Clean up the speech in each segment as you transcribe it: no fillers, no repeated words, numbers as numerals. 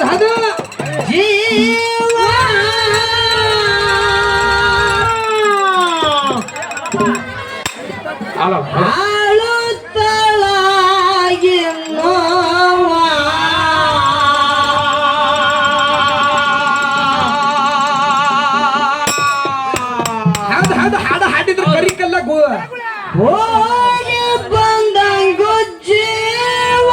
ಹೌದು ಜೀವ ಆಳುತ್ತಲಾಗಿ ಹಾಡ ಹಾಡಿದ್ರು ಬರೀಕಲ್ಲ ಹೋಗಿ ಬಂದಂಗು ಜೀವ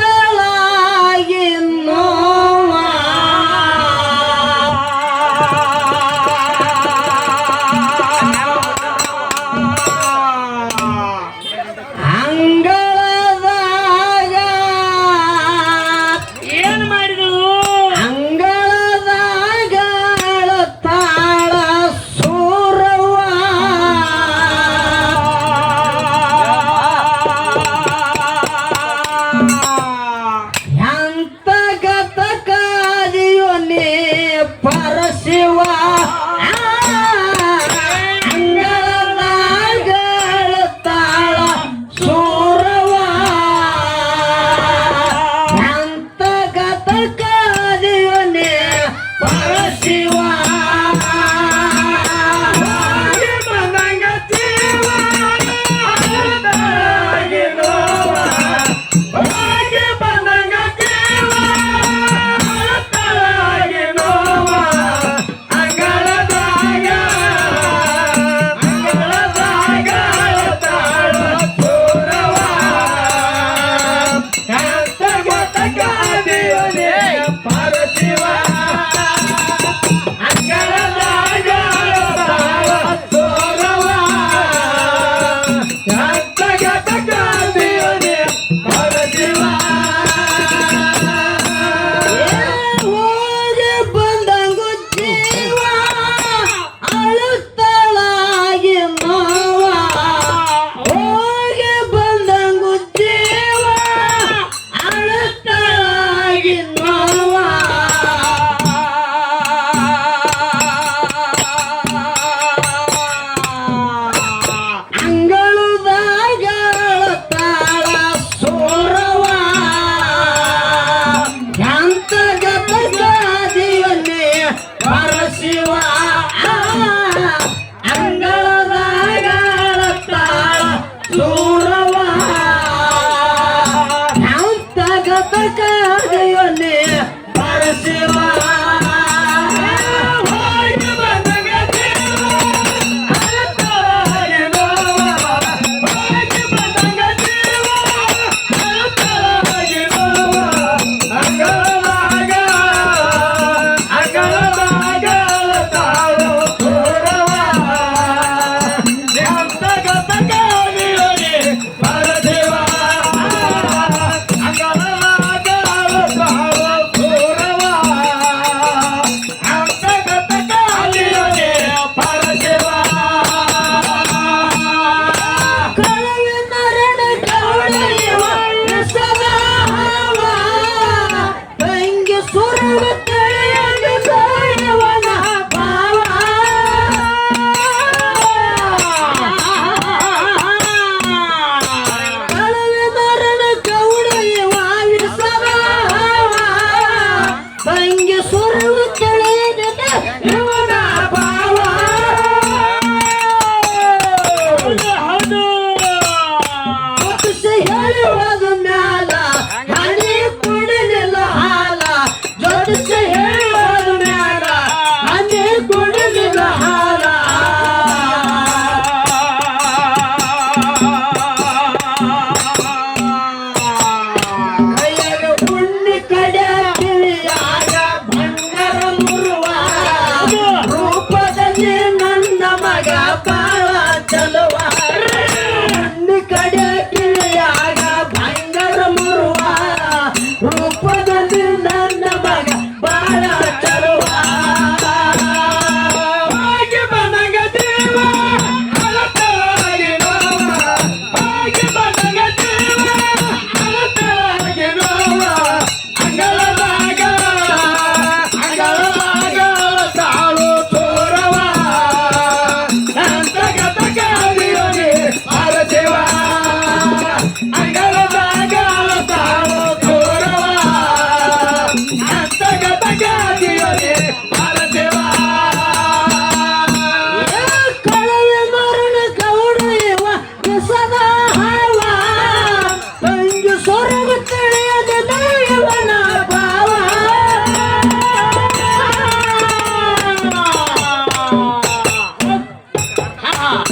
ಆಳುತ್ತಲಾಗಿ ನೋವ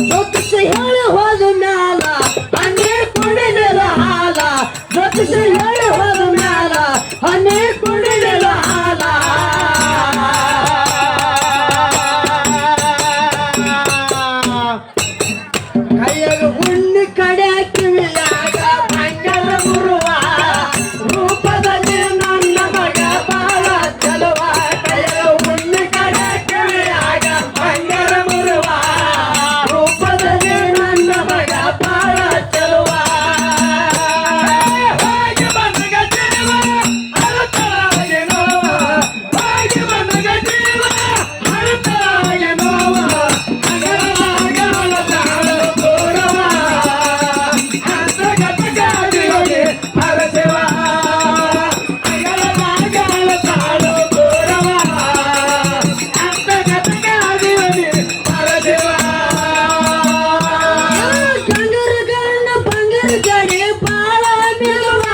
ಜ್ಯೋತಿಷ ಹೇಳಿ ಹೋದ ಮ್ಯಾಲ ಹನ್ನೆರಡು ಕುಡಿಲಿಲ್ಲ ಹಾಲ ಜ್ಯೋತಿಷ ಹೇಳಿ ಹೋದ ಮ್ಯಾಲ ಹನ್ನೆರಡು ಕುಡಿಲಿಲ್ಲ ಹಾಲ ಕೈಯಾಗ ಉಣ್ಣಿ ಕಡೆ ಕಿವಿಯಾಗ ಬಂಗಾರ ಮುರುವ ರೂಪದಲ್ಲಿ ನನ್ನ ಮಗ ಬಾಳ ಚಲುವ ಕೈಯಾಗ ಉಣ್ಣಿ ಕಡೆ ಕಿವಿಯಾಗ ಬಂಗಾರ ಮುರುವ ರೂಪದಲ್ಲಿ ನನ್ನ ಮಗ ಬಾಳ ಚಲುವ ಹಾಗೆ ಬಂದಗ ಜೀವ ಅಳತಾಗೆ ನೋವ ಹಾಗೆ ಬಂದಗ ಜೀವ ಅಳತಾಗೆ ನೋವ ಅಂಗಲಾಗ ಅಳತಾಳು ತೋರವ ಅಂತಗತಗಾದಿಯೋಗಿ ಹರಸೆವ ಅಂಗಲಾಗ ಅಳತಾಳು ತೋರವ ಅಂತಗತಗಾದಿಯೋಗಿ ಹರಸೆವ ಗಂಗರ ಗಣ್ಣ ಬಂಗರ ಜಡೆ ಬಾಳ ನಿಲುವ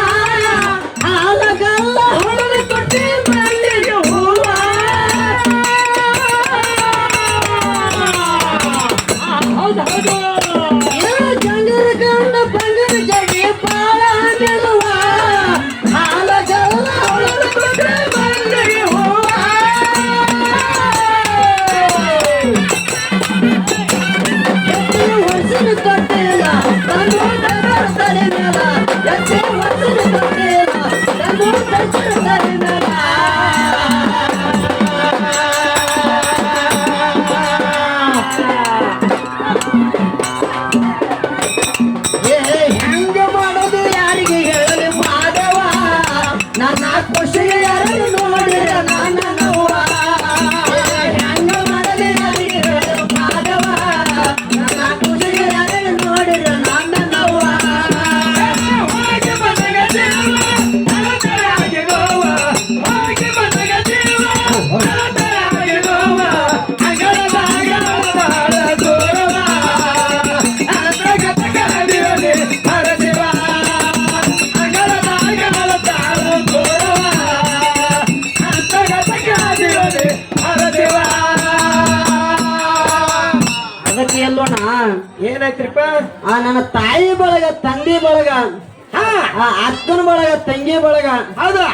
ಹಾಲಗಲ್ಲ ಹೊಳದ ಕೊಟ್ಟಿ ಮಲ್ಲಿಗೆ ಹೂವ ಗಂಗರ ಗಣ್ಣ ಬಂಗರ ಜಡೆ ಬಾಳ ನಿಲುವ ಹಾಲಗಲ್ಲ ಹೊಳದ ಕೊಟ್ಟಿ ಮಲ್ಲಿಗೆ ಹೂವ ಹೊಸನ ಕೊಟ್ಟಿಲ್ಲ ತಂದು ತಲೆ ಮೇಲ ಎತ್ತೆ ಹೊಸನ ಕೊಟ್ಟಿಲ್ಲ ತಂದು ತಲೆ ಮೇಲ ಹೆಂಗ ಮಾಡೋದು ಯಾರಿಗೆ ಹೇಳಲಿ ಮಾಧವ ನನ್ನ ಖುಷಿಗೆ ಯಾರು ನೋಡಿರ ನನ್ನ ನೋವ ಹೆಂಗ ಮಾಡಲಿ ಯಾರಿಗೆ ಹೇಳಲಿ ಮಾಧವ ನನ್ನ ಖುಷಿಗೆ ಯಾರು ನೋಡಿರ ನನ್ನ ನೋವ ಹಾಗೆ ಬಂದಗ ಜೀವ ಅಳತಾಗೆ ನೋವ ಹಾಗೆ ಬಂದಗ ಜೀವ ಅಳತಾಗೆ ನೋವ ಅಂಗಲಾಗ ಅಳತಾಳು ತೋರವ ಅಂತಗತಗಾದಿಯೋಗಿ ಹರಸೆವ ಅಂಗಲಾಗ ಅಳತಾಳು ತೋರವ ಅಂತಗತಗಾದಿಯೋಗಿ ಹರಸೆವ ಅದಕ್ಕೆ ಎಲ್ಲೋಣ ಏನಾಯ್ತ್ರಿಪ್ಪ ಆ ನನ್ನ ತಾಯಿ ಬಳಗ ತಂದೆ ಬಳಗ ಹಾ ಆ ಅಕ್ಕನ ಬಳಗ ತಂಗಿ ಬಳಗ ಹೌದಾ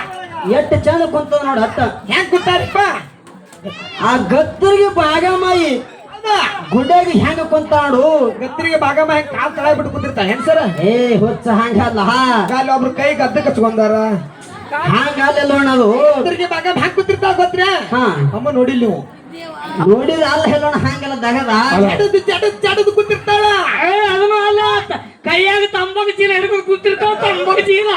ಎಷ್ಟು ಚಂದ ಕುಂತದ ನೋಡ ಅತ್ತ ಹೆಂಗ್ ಕೂತಾರಿಪ್ಪ ಆ ಗತ್ತರಿಗೆ ಭಾಗಮಾಯಿ ಹೌದಾ ಗುಡ್ಡಾಗಿ ಹೆಂಗ ಕುಂತ ನೋಡು ಗತ್ತರಿಗೆ ಭಾಗಮ್ಮ ಹೆಂಗ್ ಕಾಲ್ ತಳ ಬಿಟ್ಟು ಕೂತಿರ್ತಾರ ಹೆಂಗ್ಸರ ಏ ಹುಚ್ಚ ಹಂಗಲ್ಲ ಕಾಲು ಒಬ್ರು ಕೈ ಗದ್ದೆ ಕಚ್ಕೊಂಡಾರ ಹಂಗಲ್ಲ ಅದು ಗತ್ತರಿಗೆ ಭಾಗಮ್ಮ ಹೆಂಗ್ ಕೂತಿರ್ತಾರ ಗೊತ್ತ್ರ್ಯಾ ಹಾ ಅಮ್ಮ ನೋಡಿಲ್ಲ ನೀವು ನೋಡಿದ್ರ ಅಲ್ಲ ಹೇಳೋಣ ಹಂಗಲ್ಲ ದಗದ ಜಡದು ಕೂತಿರ್ತಾಳ ಅದನ್ನು ಅಲ್ಲ ಕೈಯಾಗ ತಂಬಾಕು ಚೀಲ ಹಿಡ್ಕೊಂಡು ಕೂತಿರ್ತಾವ ತಂಬಾಕು ಚೀಲ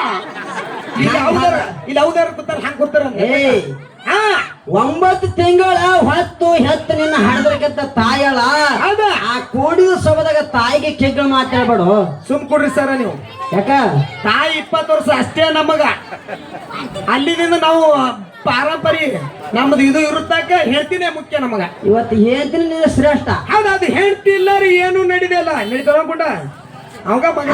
ಇಲ್ಲಿ ಹೌದಾರ ಕೂತಾರ ಹಂಗ್ ಕೂತಾರ ಏ ಹಾ 9 ತಿಂಗಳ ಹೊತ್ತು ಹೆತ್ತು ನಿನ್ನ ಹಡದ್ರಕ್ಕಿಂತ ತಾಯಳ ಹೌದಾ ಆ ಕೂಡಿದ ಸಭದಾಗ ತಾಯಿಗೆ ಕೆಗ್ಗಳು ಮಾತಾಡ್ಬೇಡು ಸುಮ್ ಕೊಡ್ರಿ ಸರ ನೀವು ಯಾಕ ತಾಯಿ 20 ವರ್ಷ ಅಷ್ಟೇ ನಮಗ ಅಲ್ಲಿದಿಂದ ನಾವು ಪಾರಂಪರಿ ನಮ್ದು ಇದು ಇರುತ್ತಾಕ ಹೇಳ್ತೀನಿ ಮುಖ್ಯ ನಮಗ ಇವತ್ತು ಹೇಳ್ತೀನಿ ನೀನು ಶ್ರೇಷ್ಠ ಹೌದಾ ಅದು ಹೇಳ್ತಿಲ್ಲ ರೀ ಏನು ನಡಿದೆಲ್ಲ ನಡಿದೊಳಗುಂಡ ಅವಾಗ ಮಗ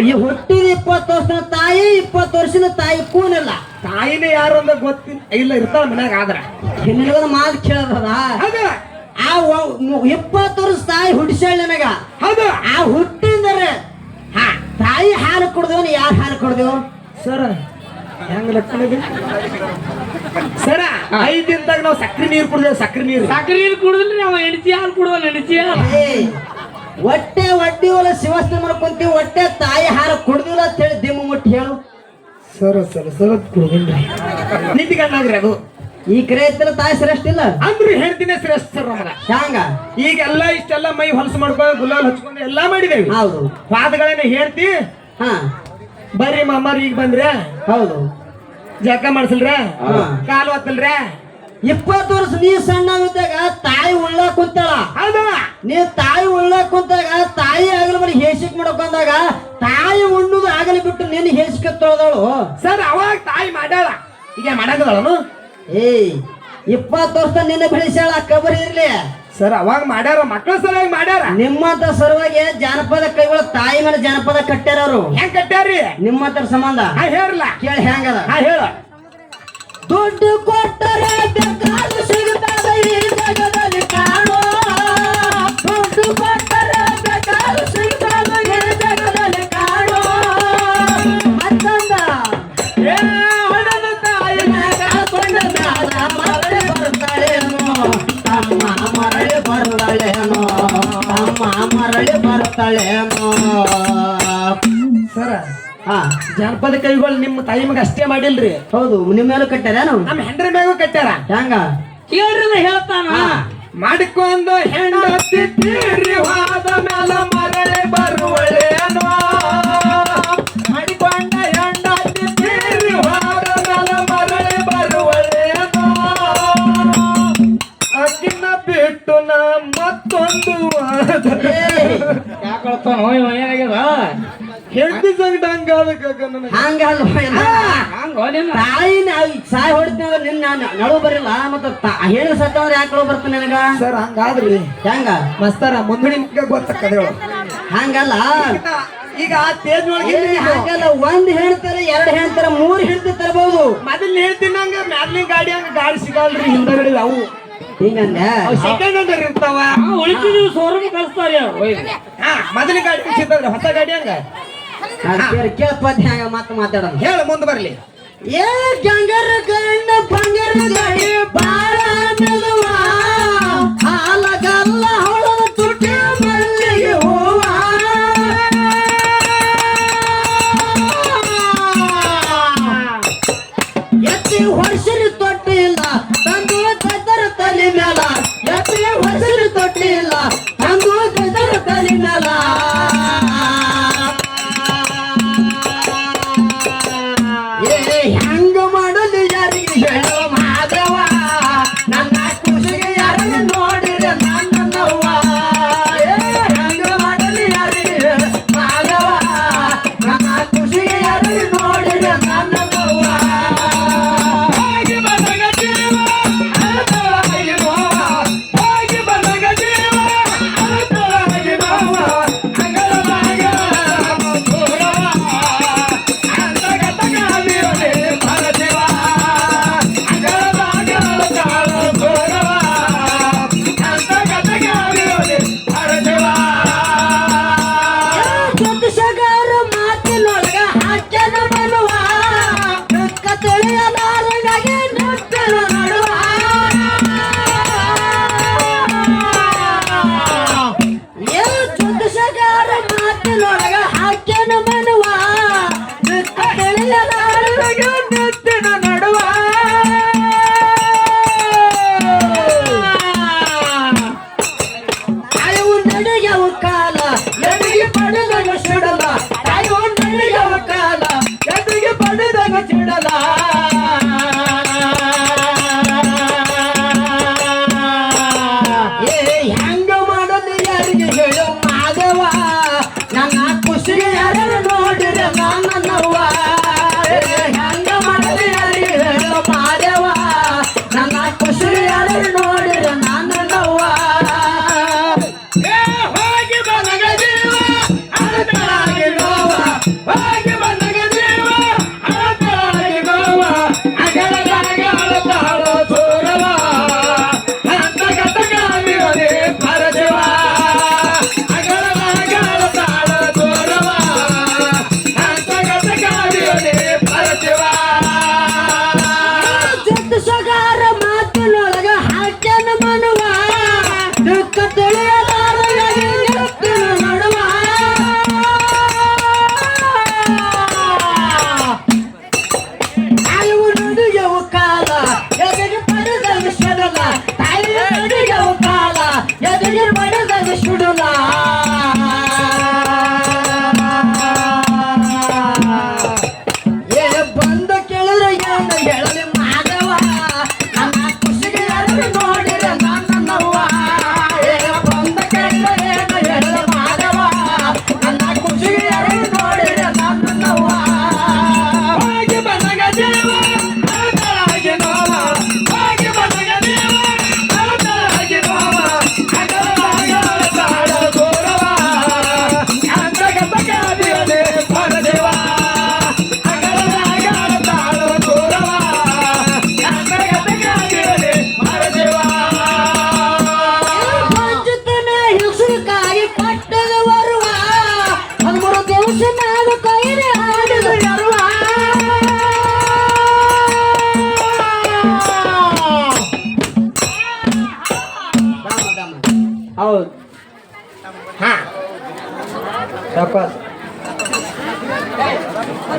ಈ ಹುಟ್ಟಿದ 20 ವರ್ಷದ ತಾಯಿ 20 ವರ್ಷದ ತಾಯಿ ಕೂನಿಲ್ಲ ತಾಯಿನೇ ಯಾರು ಅಂತ ಗೊತ್ತಿಲ್ಲ ಇಲ್ಲ ಇರ್ತಾಳ ಮನ್ಯಾಗ ಆದ್ರ ನಿನಗೊಂದು ಮಾತು ಕೇಳದ ಹೌದಾ ಆ 20 ವರ್ಷ ತಾಯಿ ಹುಟ್ಟಿಸ್ಯಾಳ ನನಗ ಹೌದಾ ಆ ಹುಟ್ಟಿದರೆ ಹಾ ತಾಯಿ ಹಾಲು ಕುಡ್ದೇವನು ಯಾರು ಹಾಲು ಕುಡ್ದೇವು ಸರ ಹೆಂಗ ಲಕ್ಷಣ ಸರ 5 ದಿನದಾಗ ನಾವು ಸಕ್ರಿ ನೀರು ಕುಡ್ದೇವ್ ಸಕ್ರಿ ನೀರು ಸಕ್ಕರೆ ನೀರು ಕುಡಿದ್ರಿ ನಾವು ಎಣಚಿ ಹಾಲು ಕುಡುವಲ್ಲ ಎಣಚಿ ಹಾಲು ಹೊಟ್ಟೆ ಒಡ್ಡಿವಲ್ಲ ಶಿವಸ್ತ್ರ ಮಾಡ್ಕೊಂತೀವಿ ಹೊಟ್ಟೆ ತಾಯಿ ಹಾಲು ಕುಡ್ದಿಲ್ಲ ಅಂತ ಹೇಳಿ ದಿಮ್ಮ ಮುಟ್ಟಿ ಹೇಳು ಸರ ಸರ ಸರ ಕುಡ್ದಿಲ್ರಿ ನಿಂತಿ ಕಣ್ಣಾಗ್ರಿ ಅದು ಈ ಕರೆ ಐತಲ್ಲ ತಾಯಿ ಶ್ರೇಷ್ಠ ಇಲ್ಲ ಅಂದ್ರು ಹೇಳ್ತೀನಿ ಶ್ರೇಷ್ಠ ಸರ್ ನಮಗ ಹ್ಯಾಂಗ ಈಗೆಲ್ಲ ಇಷ್ಟೆಲ್ಲ ಮೈ ಹೊಲಸು ಮಾಡ್ಕೊಂಡು ಗುಲಾಲ್ ಹಚ್ಕೊಂಡು ಎಲ್ಲಾ ಮಾಡಿದೇವಿ ಹೌದು ವಾದಗಳನ್ನ ಹೇಳ್ತಿ ಹಾ ಬರ್ರಿ ಮಾಮಾರ್ ಈಗ ಬಂದ್ರೆ ಹೌದು ಜಳಕ ಮಾಡ್ಸಲ್ರ ಹಾ. ಕಾಲು ಹತ್ತಲ್ರ 20 ವರ್ಷ ನೀ ಸಣ್ಣವಿದ್ದಾಗ ತಾಯಿ ಉಳ್ಳಾಕ್ ಕುಂತಾಳ ಹೌದಾ ನೀ ತಾಯಿ ಉಳ್ಳಾಕ್ ಕುಂತಾಗ ತಾಯಿ ಆಗಲಿ ಬರೀ ಹೇಸಿಕ್ ಮಾಡ್ಕೊಂಡಾಗ ತಾಯಿ ಉಣ್ಣುದು ಆಗಲಿ ಬಿಟ್ಟು ನಿನ್ನ ಹೇಸಿಕೆ ತೊಳೆದಳು ಸರ್ ಅವಾಗ ತಾಯಿ ಮಾಡ್ಯಾಳ ಈಗ ಮಾಡಾಕದಳನು ಏಯ್ 20 ವರ್ಷ ನಿನ್ನ ಬೆಳೆಸ್ಯಾಳ ಕಬರಿ ಇರ್ಲಿ ಸರ್ ಅವಾಗ ಮಾಡ್ಯಾರ ಮಕ್ಕಳ ಸಲುವಾಗಿ ಮಾಡ್ಯಾರ ನಿಮ್ಮಂತ ಸಲುವಾಗಿ ಜಾನಪದ ಕೈಗಳು ತಾಯಿ ಮೇಲೆ ಜಾನಪದ ಕಟ್ಟ್ಯಾರ ಅವರು ಹೆಂಗ್ ಕಟ್ಟ್ಯಾರಿ ನಿಮ್ಮಂತ ಸಂಬಂಧ ಹಾ ಹೇಳಲ್ಲ ಕೇಳಿ ಹೆಂಗದ ಹಾ ಹೇಳ ದುಡ್ಡು ಕೊಟ್ಟರೆ ಬೇಕಾದ ಸಿಗುತ್ತದೆ ಈ ಜಗದಲ್ಲಿ ಕಾಣೋ ದುಡ್ಡು ಕೊಟ್ಟರೆ ಮರಳಿ ಬರ್ತಾಳೇನೋ ಸರ ಹಾ ಜಾನಪದ ಕವಿಗಳು ನಿಮ್ಮ ತಾಯಿ ಮಗ ಅಷ್ಟೇ ಮಾಡಿಲ್ರಿ, ಹೌದು ನಿಮ್ಮ ಮೇಲೂ ಕಟ್ಟಾರೇನು ನಮ್ಮ ಹೆಂಡ್ರ ಮ್ಯಾಗೂ ಕಟ್ಟಾರ. ಹೆಂಗ ಕೇಳ್ರಿ ಹೇಳ್ತಾನ. ಮಾಡಿಕೊಂಡು ಹೆಂಡತಿ ತೀರಿವಾದ ಮೇಲ ಮರಳಿ ಬರುವಳೇನೋ, ಮಾಡಿಕೊಂಡ ಹೆಂಡತಿ ತೀರಿವಾದ ಮೇಲ ಮರಳಿ ಬರುವಳೇನೋ, ಅಕ್ಕಿನ ಬಿಟ್ಟು ನಾ ಮತ್ತೊಂದು ಯಾಕೊಳ್ತಾನೋ ಏನಾಗ್ಯದ ಹೆಂಡತಿ ಸಂಗಟ ಹಂಗಾದ ಹಂಗಲ್ಲ ಹಂಗೋ ನಿನ್ನ ತಾಯಿ ಸಾಯ್ ಹೊಡಿತೀವ ನಿನ್ನ ನಡು ಬರಿಲ್ಲ ಮತ್ತ ಹೇಳಿ ಸತ್ತವ್ರ ಯಾಕೆ ಬರ್ತಾನೆ ನನಗ ಸರ್ ಹಂಗಾದ್ರಿ ಹೆಂಗ ಮಸ್ತಾರ ಮುಂದೆ ನಿಮ್ಗೆ ಗೊತ್ತಕ್ಕದೇಳು. ಹಂಗಲ್ಲ ಈಗ ಆ ತೇಜ್ ಒಳಗೆ ಹಂಗಲ್ಲ ಒಂದ್ ಹೇಳ್ತಾರೆ ಎರಡು ಹೇಳ್ತಾರೆ ಮೂರ್ ಹೇಳ್ತಿ ತರಬಹುದು. ಮೊದಲ್ ಹೇಳ್ತೀನಿ ಹಂಗ ಮ್ಯಾಲಿನ ಗಾಡಿ ಹಂಗ ಗಾಡಿ ಸಿಗಲ್ರಿ, ಹಿಂದಗಡೆ ಅವು ಹಿಂಗಂದೆ ಸೆಕೆಂಡ್ ಹ್ಯಾಂಡ್ ಇರ್ತಾವ. ಉಳಿತಿದೀವಿ ಶೋರೂಮ್ ಕಳಿಸ್ತಾರ. ಮೊದಲ ಗಾಡಿ ಸಿಗ್ತದ್ರಿ, ಹೊಸ ಗಾಡಿ ಹಂಗ ಕೇಳಪ್ಪ ಹೆಂಗ ಮಾತಾಡೋಣ ಹೇಳ ಮುಂದೆ ಬರ್ಲಿ. ಏ ಗಂಗರ ಗಂಡ ಬಂಗರ ಗಾಡಿ ಬಾಳ ಮೆಲುವ ಹಾಲಗಲ್ಲ ಹೊಳದ ತುಟಿ ಮಲ್ಲಿಗೆ ಹೂವ ಎತ್ತಿ ವರ್ಷರಿ ತೊಟ್ಟಿಲ್ಲ ತಂದು ಗದರ ತಲೆ ಮೇಲ, ಎತ್ತಿ ವರ್ಷರಿ ತೊಟ್ಟಿಲ್ಲ ತಂದು ಗದರ ತಲೆ ಮೇಲ. ಹೆಂಗ ಮಾಡಲು ಯಾರಿಗೆ ಹೇಳೋ ಮಾಧವ, ನನ್ನ ಖುಷಿಗೆ ಯಾರನ್ನು ನೋಡಿರ ನನ್ನವ್ವ. ಹೆಂಗ ಮಾಡಲು ಯಾರಿಗೆ ಹೇಳೋ ಮಾಧವ, ನನ್ನ ಖುಷಿಗೆ ಯಾರನ್ನು ನೋಡಿರ ನನ್ನವ್ವ. ಜ್ಯೋತಿಷಗಾರ ಮಾತಿನೊಳಗ ಹಾಕ್ಯನ ಬರುವ ದುಃಖ ತಿಳಿಯಲಾರಗಾಗಿ ನೃತ್ಯನ ನಡುವ. ಏ ಜ್ಯೋತಿಷಗಾರ ಮಾತಿನೊಳಗ ಹಾಕ್ಯನ ಬರುವ ದುಃಖ ತಿಳಿಯಲಾರಗಾಗಿ ನೃತ್ಯನ ನಡುವ. ತಾಯವು ನಡೆಯವ ಕಾಲ ಎದುರಿಗೆ ಪಡೆದಾಗ ಸಿಡಲ, ತಾಯವು ನಡೆಯವ ಕಾಲ ಎದುರಿಗೆ ಪಡೆದಾಗ ಸಿಡಲ. ಏ ಹೆಂಗ ಮಾಡಲು ಯಾರಿಗೆ ಹೇಳೋ ಮಾಧವ, ನನ್ನ ಖುಷಿಗೆ ಯಾರು ನೋಡಿರ ನನ್ನವ್ವ. ಹೆಂಗ ಮಾಡಲು ಯಾರಿಗೆ ಹೇಳೋ ಮಾಧವ, ನನ್ನ ಖುಷಿಗೆ ಯಾರು ನೋಡಿರ ನನ್ನವ್ವ. ಹೋಗಿ ಬನಗ ಜೀವ ಅಳತಳಾಗಿರೋ ಹಾ ತಪ್ಪಸ್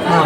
ಹಾ